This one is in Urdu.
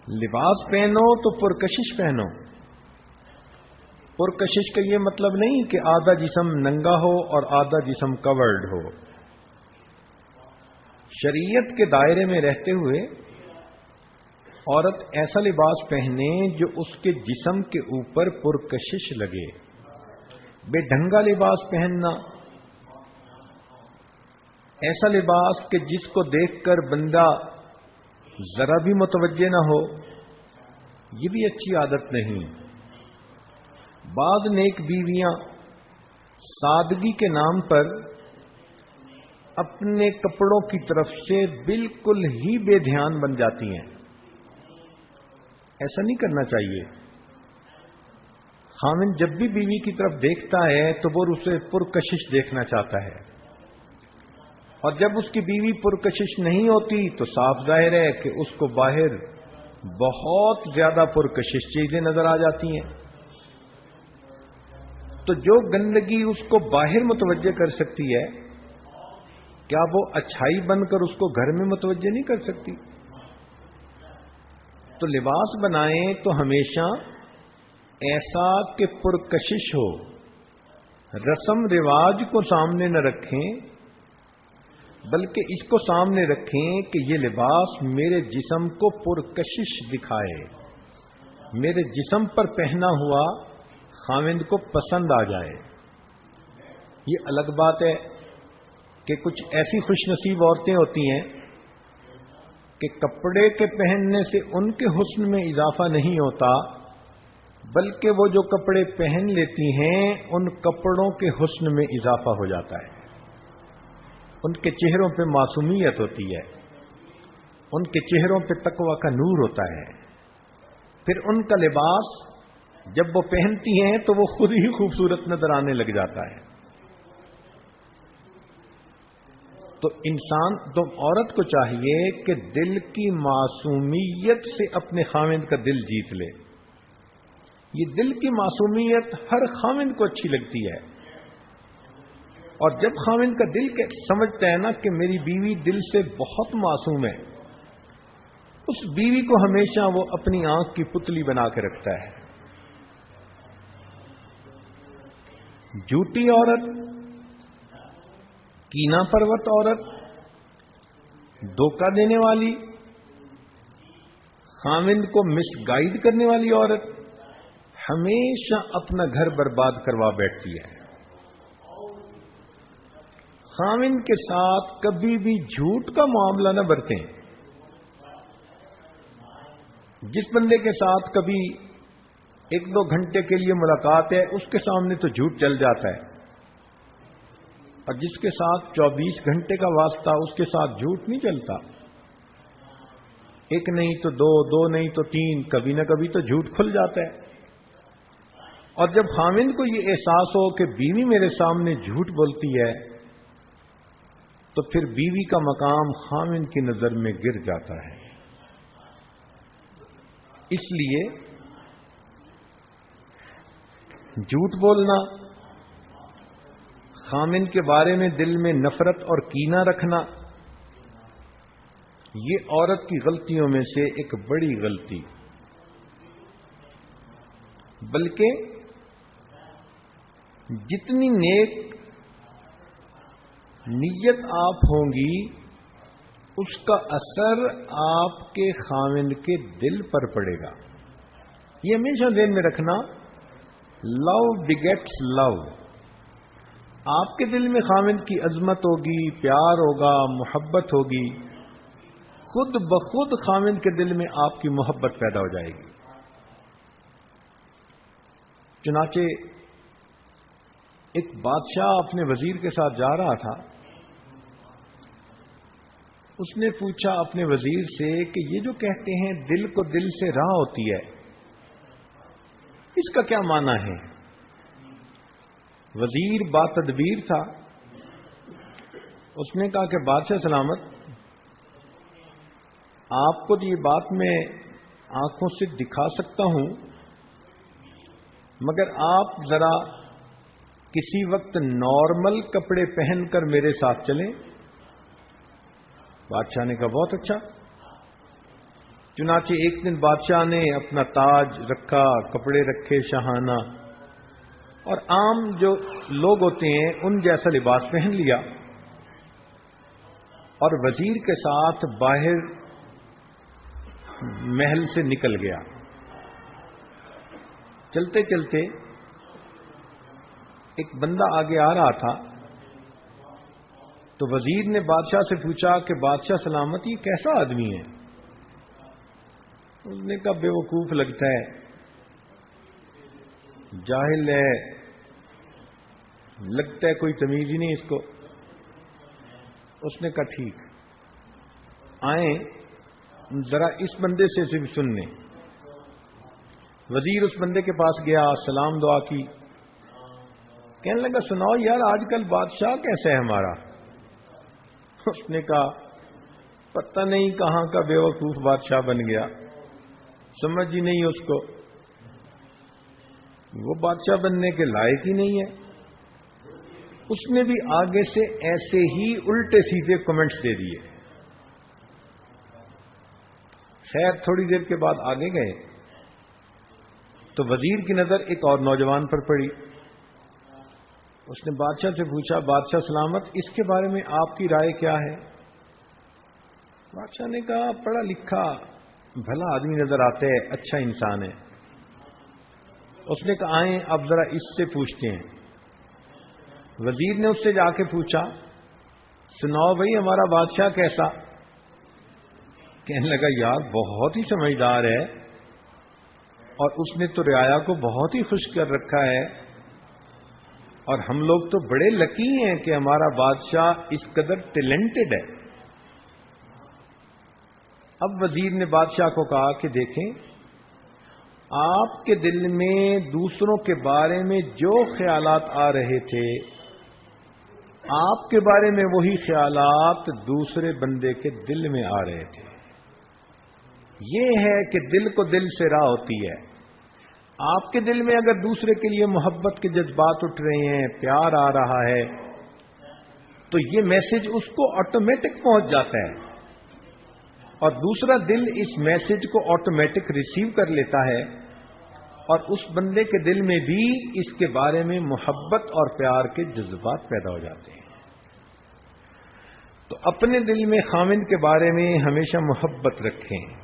لباس پہنو تو پرکشش پہنو. پرکشش کا یہ مطلب نہیں کہ آدھا جسم ننگا ہو اور آدھا جسم کورڈ ہو. شریعت کے دائرے میں رہتے ہوئے عورت ایسا لباس پہنے جو اس کے جسم کے اوپر پرکشش لگے. بے ڈھنگا لباس پہننا، ایسا لباس کہ جس کو دیکھ کر بندہ ذرا بھی متوجہ نہ ہو، یہ بھی اچھی عادت نہیں. بعض نیک بیویاں سادگی کے نام پر اپنے کپڑوں کی طرف سے بالکل ہی بے دھیان بن جاتی ہیں. ایسا نہیں کرنا چاہیے. خاوند جب بھی بیوی کی طرف دیکھتا ہے تو وہ اسے پرکشش دیکھنا چاہتا ہے، اور جب اس کی بیوی پرکشش نہیں ہوتی تو صاف ظاہر ہے کہ اس کو باہر بہت زیادہ پرکشش چیزیں نظر آ جاتی ہیں. تو جو گندگی اس کو باہر متوجہ کر سکتی ہے، کیا وہ اچھائی بن کر اس کو گھر میں متوجہ نہیں کر سکتی؟ تو لباس بنائیں تو ہمیشہ ایسا کہ پرکشش ہو. رسم رواج کو سامنے نہ رکھیں، بلکہ اس کو سامنے رکھیں کہ یہ لباس میرے جسم کو پرکشش دکھائے، میرے جسم پر پہنا ہوا خاوند کو پسند آ جائے. یہ الگ بات ہے کہ کچھ ایسی خوش نصیب عورتیں ہوتی ہیں کہ کپڑے کے پہننے سے ان کے حسن میں اضافہ نہیں ہوتا، بلکہ وہ جو کپڑے پہن لیتی ہیں ان کپڑوں کے حسن میں اضافہ ہو جاتا ہے. ان کے چہروں پہ معصومیت ہوتی ہے، ان کے چہروں پہ تقویٰ کا نور ہوتا ہے. پھر ان کا لباس جب وہ پہنتی ہیں تو وہ خود ہی خوبصورت نظر آنے لگ جاتا ہے. تو عورت کو چاہیے کہ دل کی معصومیت سے اپنے خاوند کا دل جیت لے. یہ دل کی معصومیت ہر خاوند کو اچھی لگتی ہے، اور جب خاوند کا دل سمجھتا ہے نا کہ میری بیوی دل سے بہت معصوم ہے، اس بیوی کو ہمیشہ وہ اپنی آنکھ کی پتلی بنا کے رکھتا ہے. جھوٹی عورت، کینہ پرور عورت، دھوکہ دینے والی، خاوند کو مس گائیڈ کرنے والی عورت ہمیشہ اپنا گھر برباد کروا بیٹھتی ہے. خاوند کے ساتھ کبھی بھی جھوٹ کا معاملہ نہ برتیں. جس بندے کے ساتھ کبھی 1-2 گھنٹے کے لیے ملاقات ہے اس کے سامنے تو جھوٹ چل جاتا ہے، اور جس کے ساتھ 24 گھنٹے کا واسطہ اس کے ساتھ جھوٹ نہیں چلتا. 1 نہیں تو 2، 2 نہیں تو 3، کبھی نہ کبھی تو جھوٹ کھل جاتا ہے. اور جب خاوند کو یہ احساس ہو کہ بیوی میرے سامنے جھوٹ بولتی ہے تو پھر بیوی کا مقام خاوند کی نظر میں گر جاتا ہے. اس لیے جھوٹ بولنا، خاوند کے بارے میں دل میں نفرت اور کینہ رکھنا، یہ عورت کی غلطیوں میں سے ایک بڑی غلطی. بلکہ جتنی نیک نیت آپ ہوں گی اس کا اثر آپ کے خاوند کے دل پر پڑے گا. یہ ہمیشہ ذہن میں رکھنا، لو بگیٹس لو. آپ کے دل میں خاوند کی عظمت ہوگی، پیار ہوگا، محبت ہوگی، خود بخود خاوند کے دل میں آپ کی محبت پیدا ہو جائے گی. چنانچہ ایک بادشاہ اپنے وزیر کے ساتھ جا رہا تھا. اس نے پوچھا اپنے وزیر سے کہ یہ جو کہتے ہیں دل کو دل سے راہ ہوتی ہے، اس کا کیا معنی ہے؟ وزیر با تدبیر تھا. اس نے کہا کہ بادشاہ سلامت، آپ کو یہ بات میں آنکھوں سے دکھا سکتا ہوں، مگر آپ ذرا کسی وقت نارمل کپڑے پہن کر میرے ساتھ چلیں. بادشاہ نے کہا بہت اچھا. چنانچہ ایک دن بادشاہ نے اپنا تاج رکھا، کپڑے رکھے شاہانہ، اور عام جو لوگ ہوتے ہیں ان جیسا لباس پہن لیا، اور وزیر کے ساتھ باہر محل سے نکل گیا۔ چلتے چلتے ایک بندہ آگے آ رہا تھا، تو وزیر نے بادشاہ سے پوچھا کہ بادشاہ سلامت، یہ کیسا آدمی ہے؟ اس نے کہا بے وقوف لگتا ہے، جاہل ہے، لگتا ہے کوئی تمیز ہی نہیں اس کو۔ اس نے کہا ٹھیک، آئیں ذرا اس بندے سے بھی سن لیں۔ وزیر اس بندے کے پاس گیا، سلام دعا کی، کہنے لگا سناؤ یار آج کل بادشاہ کیسا ہے ہمارا؟ اس نے کہا پتہ نہیں کہاں کا بے وقوف بادشاہ بن گیا، سمجھ ہی نہیں اس کو، وہ بادشاہ بننے کے لائق ہی نہیں ہے۔ اس نے بھی آگے سے ایسے ہی الٹے سیدھے کمنٹس دے دیے۔ خیر تھوڑی دیر کے بعد آگے گئے تو وزیر کی نظر ایک اور نوجوان پر پڑی۔ اس نے بادشاہ سے پوچھا بادشاہ سلامت، اس کے بارے میں آپ کی رائے کیا ہے؟ بادشاہ نے کہا پڑھا لکھا بھلا آدمی نظر آتا ہے، اچھا انسان ہے۔ اس نے کہا آئیں اب ذرا اس سے پوچھتے ہیں۔ وزیر نے اس سے جا کے پوچھا سناؤ بھائی ہمارا بادشاہ کیسا؟ کہنے لگا یار بہت ہی سمجھدار ہے، اور اس نے تو رعایا کو بہت ہی خوش کر رکھا ہے، اور ہم لوگ تو بڑے لکی ہیں کہ ہمارا بادشاہ اس قدر ٹیلنٹڈ ہے۔ اب وزیر نے بادشاہ کو کہا کہ دیکھیں آپ کے دل میں دوسروں کے بارے میں جو خیالات آ رہے تھے، آپ کے بارے میں وہی خیالات دوسرے بندے کے دل میں آ رہے تھے۔ یہ ہے کہ دل کو دل سے راہ ہوتی ہے۔ آپ کے دل میں اگر دوسرے کے لیے محبت کے جذبات اٹھ رہے ہیں، پیار آ رہا ہے، تو یہ میسج اس کو آٹومیٹک پہنچ جاتا ہے، اور دوسرا دل اس میسج کو آٹومیٹک ریسیو کر لیتا ہے، اور اس بندے کے دل میں بھی اس کے بارے میں محبت اور پیار کے جذبات پیدا ہو جاتے ہیں۔ تو اپنے دل میں خاوند کے بارے میں ہمیشہ محبت رکھیں۔